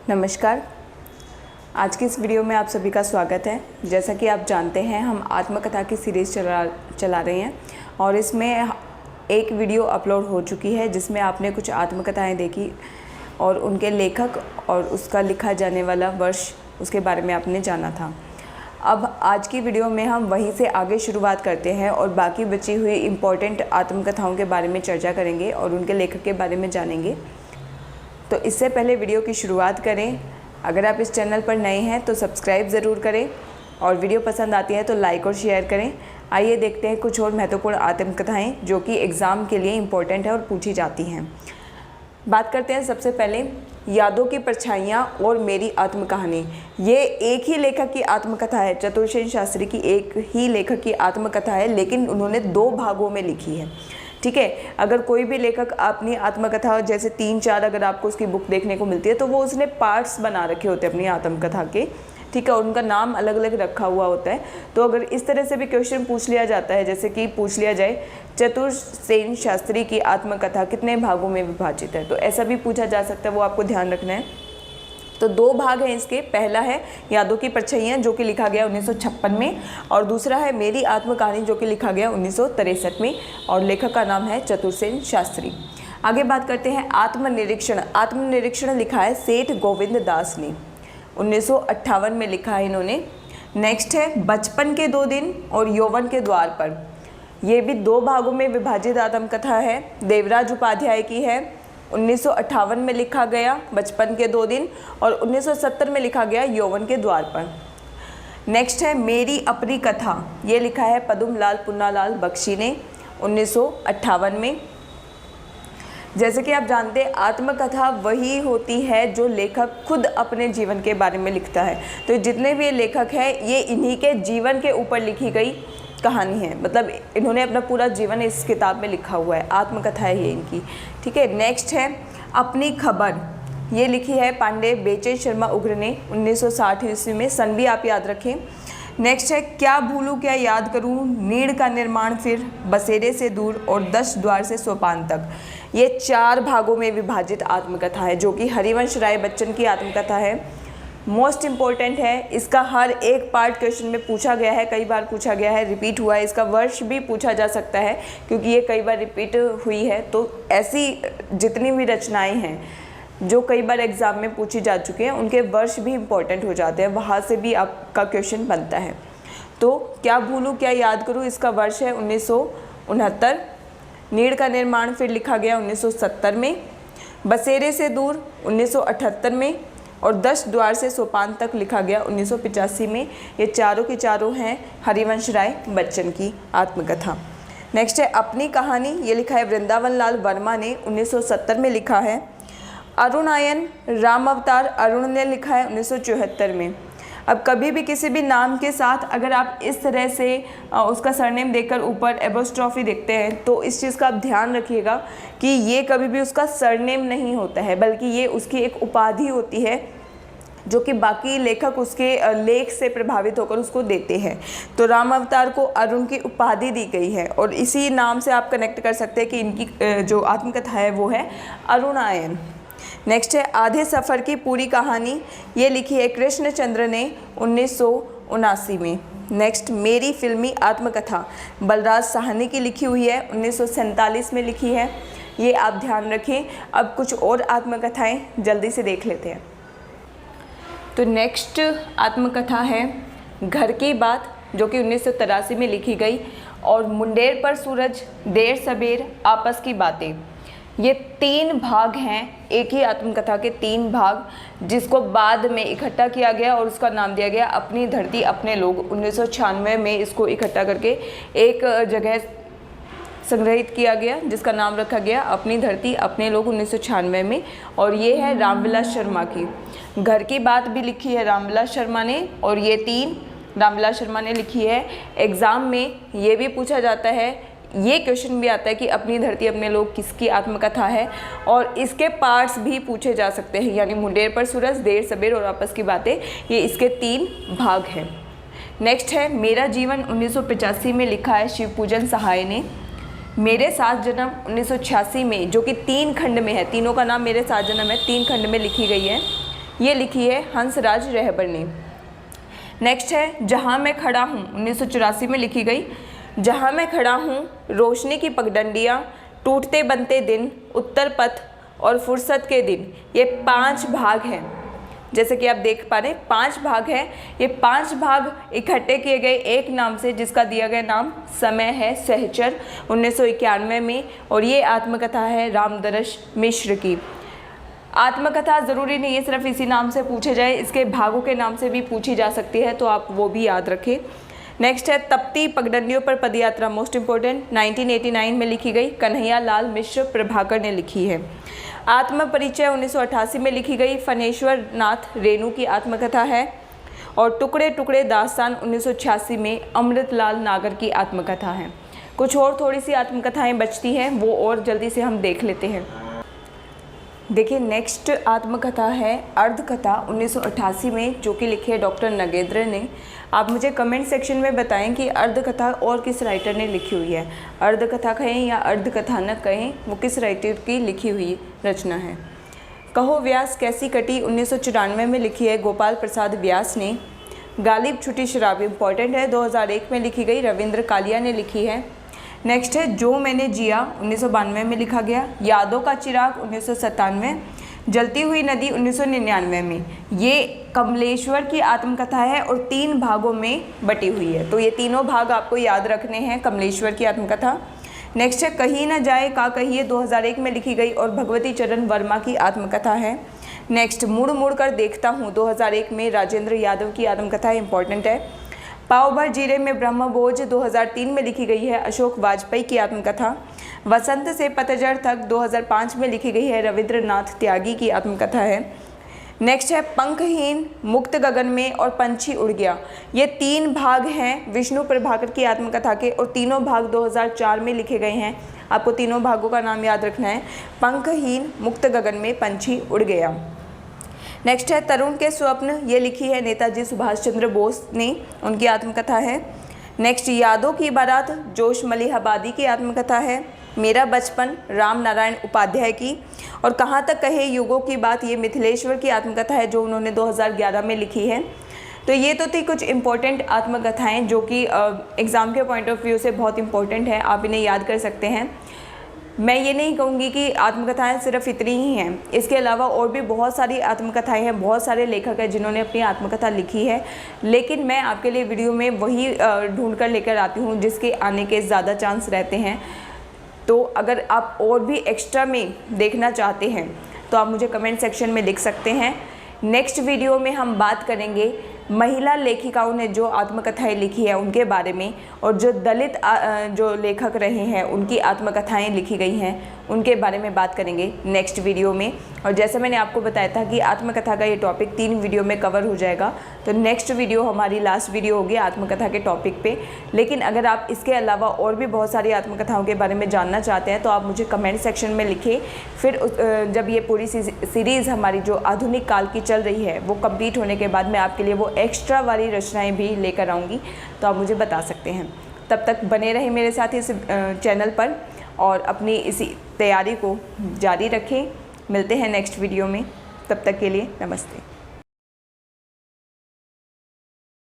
नमस्कार। आज की इस वीडियो में आप सभी का स्वागत है। जैसा कि आप जानते हैं, हम आत्मकथा की सीरीज़ चला रहे हैं और इसमें एक वीडियो अपलोड हो चुकी है जिसमें आपने कुछ आत्मकथाएं देखी और उनके लेखक और उसका लिखा जाने वाला वर्ष उसके बारे में आपने जाना था। अब आज की वीडियो में हम वहीं से आगे शुरुआत करते हैं और बाकी बची हुई इम्पोर्टेंट आत्मकथाओं के बारे में चर्चा करेंगे और उनके लेखक के बारे में जानेंगे। तो इससे पहले वीडियो की शुरुआत करें। अगर आप इस चैनल पर नए हैं तो सब्सक्राइब ज़रूर करें और वीडियो पसंद आती है तो लाइक और शेयर करें। आइए देखते हैं कुछ और महत्वपूर्ण आत्मकथाएं जो कि एग्ज़ाम के लिए इम्पोर्टेंट है और पूछी जाती हैं। बात करते हैं सबसे पहले यादों की परछाइयाँ और मेरी आत्मकहानी। ये एक ही लेखक की आत्मकथा है, चतुरसेन शास्त्री की एक ही लेखक की आत्मकथा है, लेकिन उन्होंने 2 भागों में लिखी है। ठीक है, अगर कोई भी लेखक अपनी आत्मकथा जैसे 3-4 अगर आपको उसकी बुक देखने को मिलती है तो वो उसने पार्ट्स बना रखे होते हैं अपनी आत्मकथा के। ठीक है, और उनका नाम अलग अलग रखा हुआ होता है। तो अगर इस तरह से भी क्वेश्चन पूछ लिया जाता है, जैसे कि पूछ लिया जाए चतुरसेन शास्त्री की आत्मकथा कितने भागों में विभाजित है, तो ऐसा भी पूछा जा सकता है, वो आपको ध्यान रखना है। तो 2 भाग हैं इसके। पहला है यादों की परछाइयाँ जो कि लिखा गया 1956 में और दूसरा है मेरी आत्मकहानी जो कि लिखा गया 1963 में और लेखक का नाम है चतुरसेन शास्त्री। आगे बात करते हैं आत्मनिरीक्षण। आत्मनिरीक्षण लिखा है सेठ गोविंद दास ने, 1958 में लिखा है इन्होंने। नेक्स्ट है बचपन के 2 दिन और यौवन के द्वार पर। ये भी 2 भागों में विभाजित आत्मकथा है, देवराज उपाध्याय की है। 1958 में लिखा गया बचपन के 2 दिन और 1970 में लिखा गया यौवन के द्वार पर। नेक्स्ट है मेरी अपनी कथा। ये लिखा है पद्मलाल पुन्नालाल बख्शी ने, 1958 में। जैसे कि आप जानते हैं, आत्मकथा वही होती है जो लेखक खुद अपने जीवन के बारे में लिखता है। तो जितने भी लेखक हैं ये इन्हीं के जीवन के ऊपर लिखी गई कहानी है, मतलब इन्होंने अपना पूरा जीवन इस किताब में लिखा हुआ है, आत्मकथा है ये इनकी। ठीक है, नेक्स्ट है अपनी खबर। ये लिखी है पांडे बेचन शर्मा उग्र ने, 1960 ईस्वी में। सन भी आप याद रखें। नेक्स्ट है क्या भूलूं क्या याद करूं, नीड़ का निर्माण फिर, बसेरे से दूर और 10 द्वार से सोपान तक। ये 4 भागों में विभाजित आत्मकथा है जो कि हरिवंश राय बच्चन की आत्मकथा है। मोस्ट इम्पॉर्टेंट है, इसका हर एक पार्ट क्वेश्चन में पूछा गया है, कई बार पूछा गया है, रिपीट हुआ है। इसका वर्ष भी पूछा जा सकता है क्योंकि ये कई बार रिपीट हुई है। तो ऐसी जितनी भी रचनाएं हैं जो कई बार एग्ज़ाम में पूछी जा चुकी हैं उनके वर्ष भी इम्पोर्टेंट हो जाते हैं, वहाँ से भी आपका क्वेश्चन बनता है। तो क्या भूलूं क्या याद करूं, इसका वर्ष है 1969। नीड़ का निर्माण फिर लिखा गया 1970 में, बसेरे से दूर 1978 में और 10 द्वार से सोपान तक लिखा गया 1985 में। ये चारों की चारों हैं हरिवंश राय बच्चन की आत्मकथा। नेक्स्ट है अपनी कहानी। ये लिखा है वृंदावन लाल वर्मा ने, 1970 में लिखा है। अरुणायन राम अवतार अरुण ने लिखा है 1974 में। अब कभी भी किसी भी नाम के साथ अगर आप इस तरह से उसका सरनेम देखकर ऊपर एपोस्ट्रॉफी देखते हैं तो इस चीज़ का आप ध्यान रखिएगा कि ये कभी भी उसका सरनेम नहीं होता है, बल्कि ये उसकी एक उपाधि होती है जो कि बाकी लेखक उसके लेख से प्रभावित होकर उसको देते हैं। तो राम अवतार को अरुण की उपाधि दी गई है और इसी नाम से आप कनेक्ट कर सकते हैं कि इनकी जो आत्मकथा है वो है अरुणायन। नेक्स्ट है आधे सफ़र की पूरी कहानी। ये लिखी है कृष्णचंद्र ने, 1979 में। नेक्स्ट मेरी फिल्मी आत्मकथा बलराज साहनी की लिखी हुई है, 1947 में लिखी है। ये आप ध्यान रखें। अब कुछ और आत्मकथाएं जल्दी से देख लेते हैं। तो नेक्स्ट आत्मकथा है घर की बात जो कि 1983 में लिखी गई और मुंडेर पर सूरज, देर सबेर, आपस की बातें। ये 3 भाग हैं, एक ही आत्मकथा के 3 भाग, जिसको बाद में इकट्ठा किया गया और उसका नाम दिया गया अपनी धरती अपने लोग। 1996 में इसको इकट्ठा करके एक जगह संग्रहित किया गया जिसका नाम रखा गया अपनी धरती अपने लोग, 1996 में। और ये है रामविलास शर्मा की। घर की बात भी लिखी है रामविलास शर्मा ने और ये 3 रामविलास शर्मा ने लिखी है। एग्ज़ाम में ये भी पूछा जाता है, ये क्वेश्चन भी आता है कि अपनी धरती अपने लोग किसकी आत्मकथा है और इसके पार्ट्स भी पूछे जा सकते हैं, यानी मुंडेर पर सूरज, देर सबेर और आपस की बातें, ये इसके 3 भाग हैं। नेक्स्ट है मेरा जीवन, 1985 में लिखा है शिवपूजन सहाय ने। मेरे 7 जन्म 1986 में, जो कि 3 खंड में है, तीनों का नाम मेरे 7 जन्म है, 3 खंड में लिखी गई है। ये लिखी है हंसराज रहबर ने। नेक्स्ट है जहाँ मैं खड़ा हूँ, 1984 में लिखी गई। जहाँ मैं खड़ा हूँ, रोशनी की पगडंडियाँ, टूटते बनते दिन, उत्तर पथ और फुर्सत के दिन। ये 5 भाग हैं, जैसे कि आप देख पा रहे हैं 5 भाग हैं। ये 5 भाग इकट्ठे किए गए एक नाम से, जिसका दिया गया नाम समय है सहचर, 1991 में। और ये आत्मकथा है रामदरस मिश्र की। आत्मकथा ज़रूरी नहीं है सिर्फ इसी नाम से पूछे जाए, इसके भागों के नाम से भी पूछी जा सकती है, तो आप वो भी याद रखें। नेक्स्ट है तपती पगडंडियों पर पदयात्रा, मोस्ट इम्पोर्टेंट, 1989 में लिखी गई, कन्हैया लाल मिश्र प्रभाकर ने लिखी है। आत्म परिचय 1988 में लिखी गई, फनेश्वर नाथ रेणु की आत्मकथा है। और टुकड़े टुकड़े दास्तान 1986 में अमृतलाल नागर की आत्मकथा है। कुछ और थोड़ी सी आत्मकथाएँ बचती हैं, वो और जल्दी से हम देख लेते हैं। देखिए नेक्स्ट आत्मकथा है अर्धकथा 1988 में, जो कि लिखी है डॉक्टर नगेंद्र ने। आप मुझे कमेंट सेक्शन में बताएं कि अर्धकथा और किस राइटर ने लिखी हुई है। अर्धकथा कहें या अर्धकथानक कहें, वो किस राइटर की लिखी हुई रचना है। कहो व्यास कैसी कटी 1994 में लिखी है गोपाल प्रसाद व्यास ने। गालिब छुटी शराब इम्पॉर्टेंट है, 2001 में लिखी गई, रविंद्र कालिया ने लिखी है। नेक्स्ट है जो मैंने जिया 1992 में लिखा गया। यादों का चिराग 1997, जलती हुई नदी 1999 में। ये कमलेश्वर की आत्मकथा है और 3 भागों में बटी हुई है, तो ये तीनों भाग आपको याद रखने हैं कमलेश्वर की आत्मकथा। नेक्स्ट है कहीं न जाए का कहिए, 2001 में लिखी गई और भगवती चरण वर्मा की आत्मकथा है। नेक्स्ट मुड़ मुड़ कर देखता हूँ, 2001 में राजेंद्र यादव की आत्मकथा इंपॉर्टेंट है। पाव भर जीरे में ब्रह्मभोज 2003 में लिखी गई है, अशोक वाजपेयी की आत्मकथा। वसंत से पतझड़ तक 2005 में लिखी गई है, रविंद्रनाथ त्यागी की आत्मकथा है। नेक्स्ट है पंखहीन, मुक्त गगन में और पंछी उड़ गया। ये 3 भाग हैं विष्णु प्रभाकर की आत्मकथा के, और तीनों भाग 2004 में लिखे गए हैं। आपको तीनों भागों का नाम याद रखना है, पंखहीन, मुक्त गगन में, पंछी उड़ गया। नेक्स्ट है तरुण के स्वप्न, ये लिखी है नेताजी सुभाष चंद्र बोस ने, उनकी आत्मकथा है। नेक्स्ट यादों की बारात, जोश मलिहाबादी की आत्मकथा है। मेरा बचपन, राम नारायण उपाध्याय की। और कहाँ तक कहे युगों की बात, ये मिथिलेश्वर की आत्मकथा है, जो उन्होंने 2011 में लिखी है। तो ये तो थी कुछ इम्पोर्टेंट आत्मकथाएँ जो कि एग्ज़ाम के पॉइंट ऑफ व्यू से बहुत इंपॉर्टेंट है, आप इन्हें याद कर सकते हैं। मैं ये नहीं कहूँगी कि आत्मकथाएं सिर्फ इतनी ही हैं, इसके अलावा और भी बहुत सारी आत्मकथाएं हैं, बहुत सारे लेखक हैं जिन्होंने अपनी आत्मकथा लिखी है, लेकिन मैं आपके लिए वीडियो में वही ढूंढ कर लेकर आती हूँ जिसके आने के ज़्यादा चांस रहते हैं। तो अगर आप और भी एक्स्ट्रा में देखना चाहते हैं तो आप मुझे कमेंट सेक्शन में लिख सकते हैं। नेक्स्ट वीडियो में हम बात करेंगे महिला लेखिकाओं ने जो आत्मकथाएं लिखी है उनके बारे में, और जो दलित जो लेखक रहे हैं उनकी आत्मकथाएं लिखी गई हैं उनके बारे में बात करेंगे नेक्स्ट वीडियो में। और जैसे मैंने आपको बताया था कि आत्मकथा का ये टॉपिक 3 वीडियो में कवर हो जाएगा, तो नेक्स्ट वीडियो हमारी लास्ट वीडियो होगी आत्मकथा के टॉपिक पे। लेकिन अगर आप इसके अलावा और भी बहुत सारी आत्मकथाओं के बारे में जानना चाहते हैं तो आप मुझे कमेंट सेक्शन में लिखें। फिर जब ये पूरी सीरीज़ हमारी जो आधुनिक काल की चल रही है वो कंप्लीट होने के बाद मैं आपके लिए वो एक्स्ट्रा वाली रचनाएँ भी लेकर आऊँगी, तो आप मुझे बता सकते हैं। तब तक बने रहें मेरे साथ इस चैनल पर और अपनी इसी तैयारी को जारी रखें। मिलते हैं नेक्स्ट वीडियो में, तब तक के लिए नमस्ते।